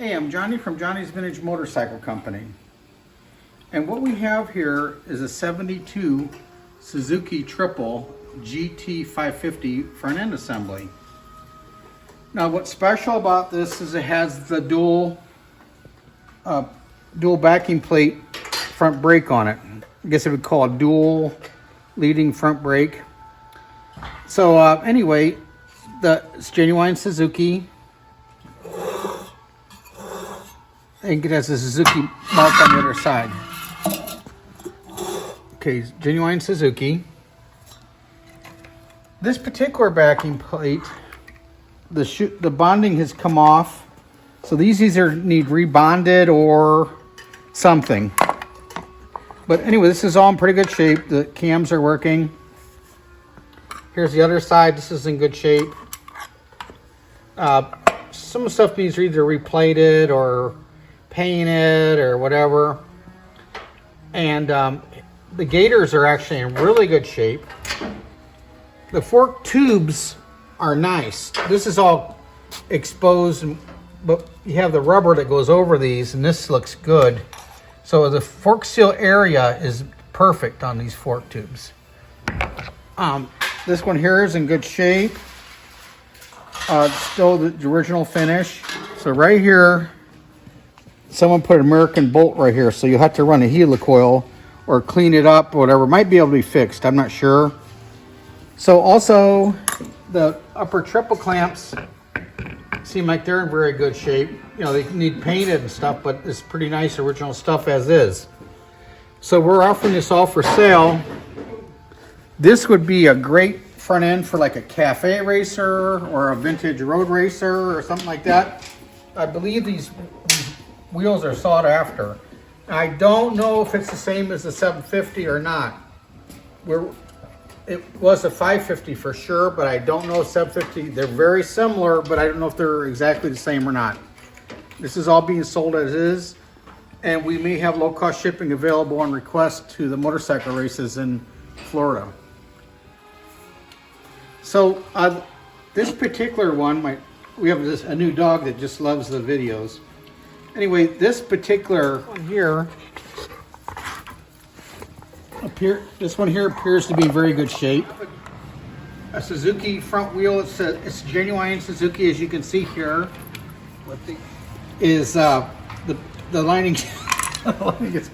Hey, I'm Johnny from Johnny's Vintage Motorcycle Company. And what we have here is a 72 Suzuki Triple GT550 front end assembly. Now what's special about this is it has the dual backing plate front brake on it. I guess it would call a dual leading front brake. So anyway, it's genuine Suzuki. And it has a Suzuki mark on the other side. Okay, genuine Suzuki. This particular backing plate, the bonding has come off. So these either need rebonded or something. But anyway, this is all in pretty good shape. The cams are working. Here's the other side. This is in good shape. Some stuff needs either replated or painted or whatever. And the gators are actually in really good shape. The fork tubes are nice. This is all exposed, but you have the rubber that goes over these, and this looks good. So the fork seal area is perfect on these fork tubes. This one here is in good shape. It's still the original finish. So right here, someone put an American bolt right here, so you'll have to run a helicoil or clean it up or whatever. It might be able to be fixed, I'm not sure. So also, the upper triple clamps seem like they're in very good shape. You know, they need painted and stuff, but it's pretty nice original stuff as is. So we're offering this all for sale. This would be a great front end for like a cafe racer or a vintage road racer or something like that. I believe these wheels are sought after. I don't know if it's the same as the 750 or not. It was a 550 for sure, but I don't know if 750. They're very similar, but I don't know if they're exactly the same or not. This is all being sold as is, and we may have low-cost shipping available on request to the motorcycle races in Florida. So this particular one, we have a new dog that just loves the videos. Anyway, this particular one here, this one here appears to be in very good shape. A Suzuki front wheel. It's genuine Suzuki, as you can see here. What is the lining? The lining is